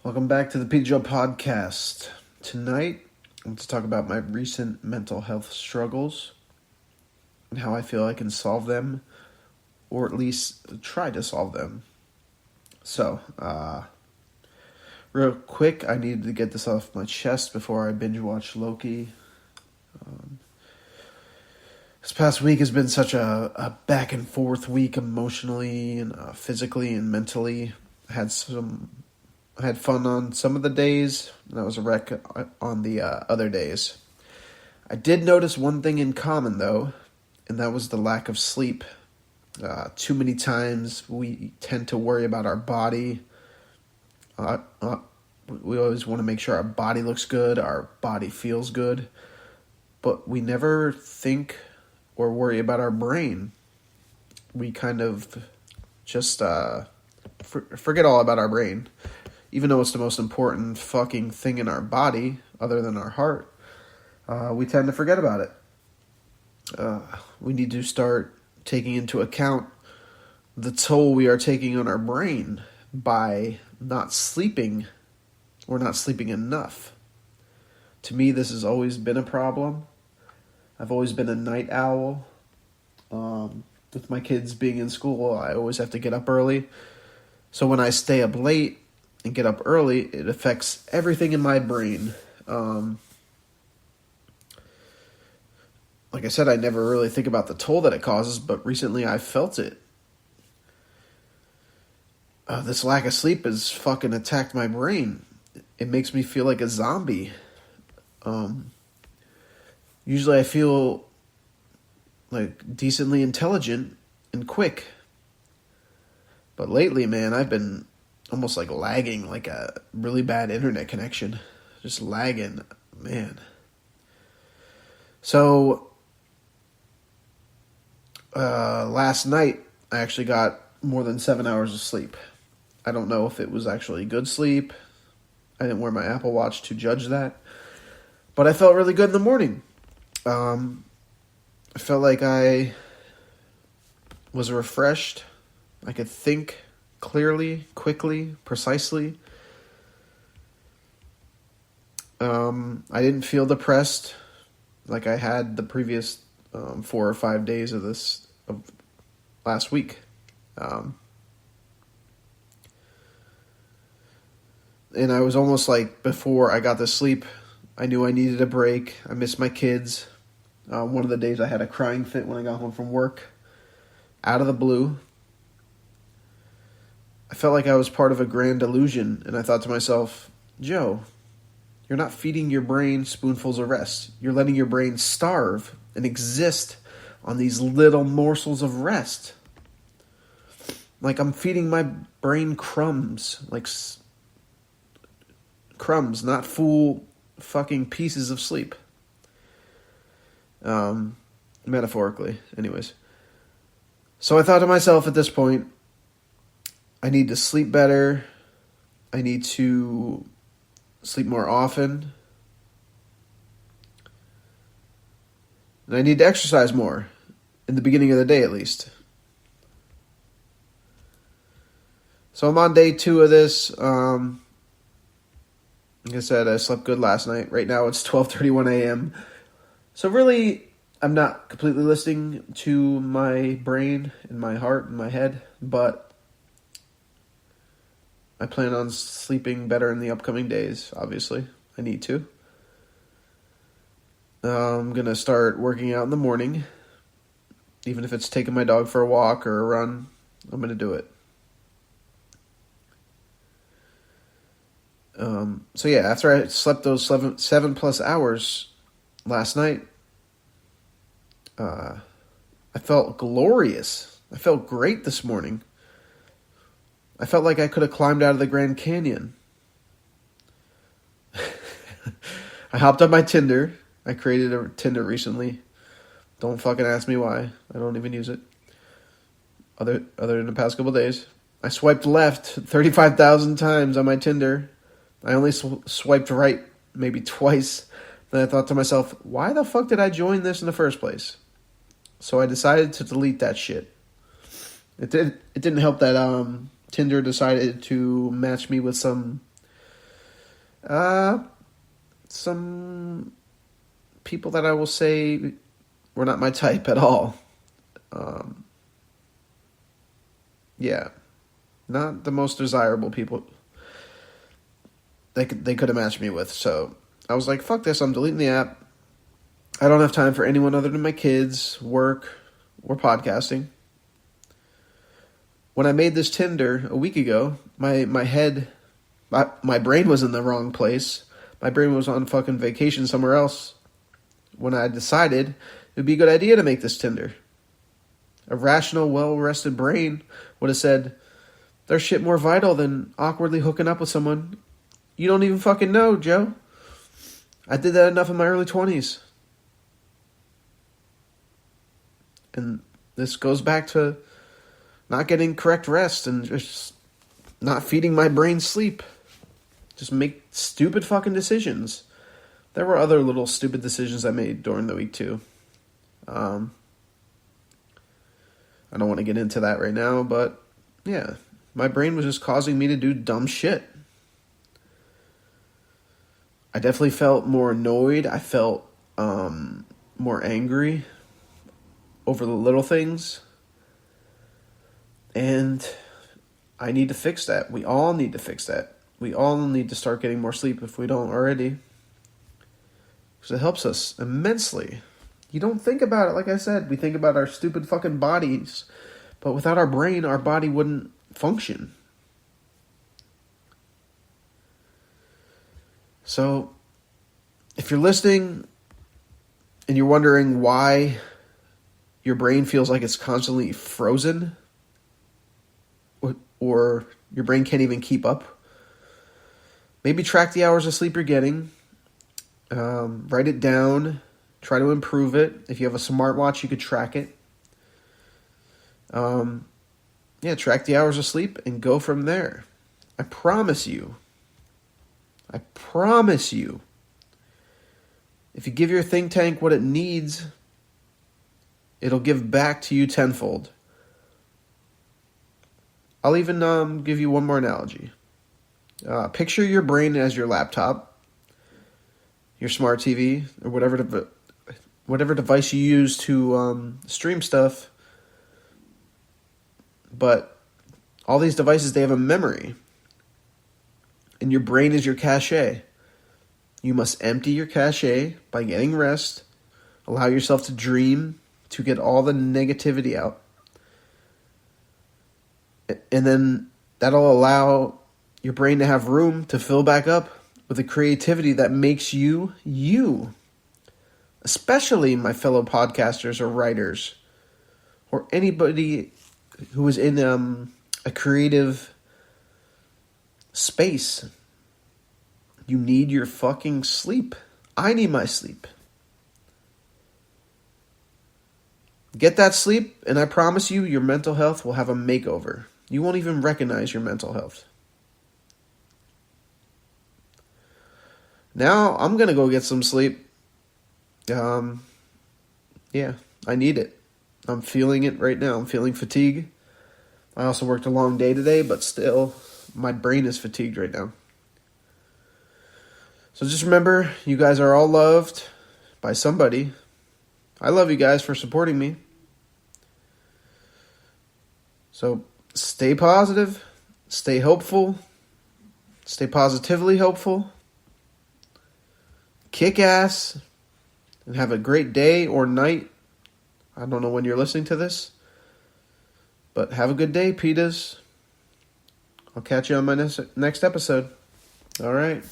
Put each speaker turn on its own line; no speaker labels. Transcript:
Welcome back to the PJO podcast. Tonight, I want to talk about my recent mental health struggles and how I feel I can solve them, or at least try to solve them. So, real quick, I needed to get this off my chest before I binge watch Loki. This past week has been such a back and forth week emotionally and physically and mentally. I had fun on some of the days, and I was a wreck on the other days. I did notice one thing in common, though, and that was the lack of sleep. Too many times we tend to worry about our body. We always want to make sure our body looks good, our body feels good, but we never think or worry about our brain. We kind of just forget all about our brain. Even though it's the most important fucking thing in our body, other than our heart, we tend to forget about it. We need to start taking into account the toll we are taking on our brain by not sleeping or not sleeping enough. To me, this has always been a problem. I've always been a night owl. With my kids being in school, I always have to get up early. So when I stay up late and get up early, it affects everything in my brain. Like I said, I never really think about the toll that it causes, but recently I felt it. This lack of sleep has fucking attacked my brain. It makes me feel like a zombie. Usually I feel like decently intelligent and quick. But lately, man, I've been almost like lagging, like a really bad internet connection. Just lagging, man. So, last night, I actually got more than 7 hours of sleep. I don't know if it was actually good sleep. I didn't wear my Apple Watch to judge that. But I felt really good in the morning. I felt like I was refreshed. I could think clearly, quickly, precisely. I didn't feel depressed like I had the previous 4 or 5 days of last week. And I was almost like, before I got to sleep, I knew I needed a break. I missed my kids. One of the days I had a crying fit when I got home from work, out of the blue. I felt like I was part of a grand illusion, and I thought to myself, Joe, you're not feeding your brain spoonfuls of rest. You're letting your brain starve and exist on these little morsels of rest. Like I'm feeding my brain crumbs, like crumbs, not full fucking pieces of sleep. Metaphorically, anyways. So I thought to myself at this point, I need to sleep better. I need to sleep more often. And I need to exercise more, in the beginning of the day at least. So I'm on day 2 of this. Like I said, I slept good last night. Right now it's 12:31 a.m. So really, I'm not completely listening to my brain and my heart and my head, but I plan on sleeping better in the upcoming days, obviously. I need to. I'm going to start working out in the morning. Even if it's taking my dog for a walk or a run, I'm going to do it. So yeah, after I slept those 7 plus hours last night, I felt glorious. I felt great this morning. I felt like I could have climbed out of the Grand Canyon. I hopped on my Tinder. I created a Tinder recently. Don't fucking ask me why. I don't even use it. Other than the past couple days. I swiped left 35,000 times on my Tinder. I only swiped right maybe twice. Then I thought to myself, why the fuck did I join this in the first place? So I decided to delete that shit. It didn't help that Tinder decided to match me with some Some people that I will say were not my type at all. Yeah, not the most desirable people they could have matched me with. So I was like, fuck this, I'm deleting the app. I don't have time for anyone other than my kids, work, or podcasting. When I made this Tinder a week ago, my brain was in the wrong place. My brain was on fucking vacation somewhere else when I decided it would be a good idea to make this Tinder. A rational, well-rested brain would have said, there's shit more vital than awkwardly hooking up with someone you don't even fucking know, Joe. I did that enough in my early 20s. And this goes back to not getting correct rest and just not feeding my brain sleep. Just make stupid fucking decisions. There were other little stupid decisions I made during the week too. I don't want to get into that right now, but yeah, my brain was just causing me to do dumb shit. I definitely felt more annoyed. I felt more angry over the little things. And I need to fix that. We all need to fix that. We all need to start getting more sleep if we don't already. Because it helps us immensely. You don't think about it, like I said. We think about our stupid fucking bodies. But without our brain, our body wouldn't function. So, if you're listening and you're wondering why your brain feels like it's constantly frozen, or your brain can't even keep up, maybe track the hours of sleep you're getting. Write it down. Try to improve it. If you have a smartwatch, you could track it. Track the hours of sleep and go from there. I promise you, if you give your think tank what it needs, it'll give back to you tenfold. I'll even give you one more analogy. Picture your brain as your laptop, your smart TV, or whatever device you use to stream stuff. But all these devices, they have a memory. And your brain is your cache. You must empty your cache by getting rest. Allow yourself to dream, to get all the negativity out. And then that'll allow your brain to have room to fill back up with the creativity that makes you, you. Especially my fellow podcasters or writers, or anybody who is in a creative space. You need your fucking sleep. I need my sleep. Get that sleep, and I promise you, your mental health will have a makeover. You won't even recognize your mental health. Now, I'm going to go get some sleep. I need it. I'm feeling it right now. I'm feeling fatigue. I also worked a long day today, but still, my brain is fatigued right now. So just remember, you guys are all loved by somebody. I love you guys for supporting me. So stay positive, stay hopeful, stay positively hopeful, kick ass, and have a great day or night. I don't know when you're listening to this, but have a good day, Petas. I'll catch you on my next episode. All right.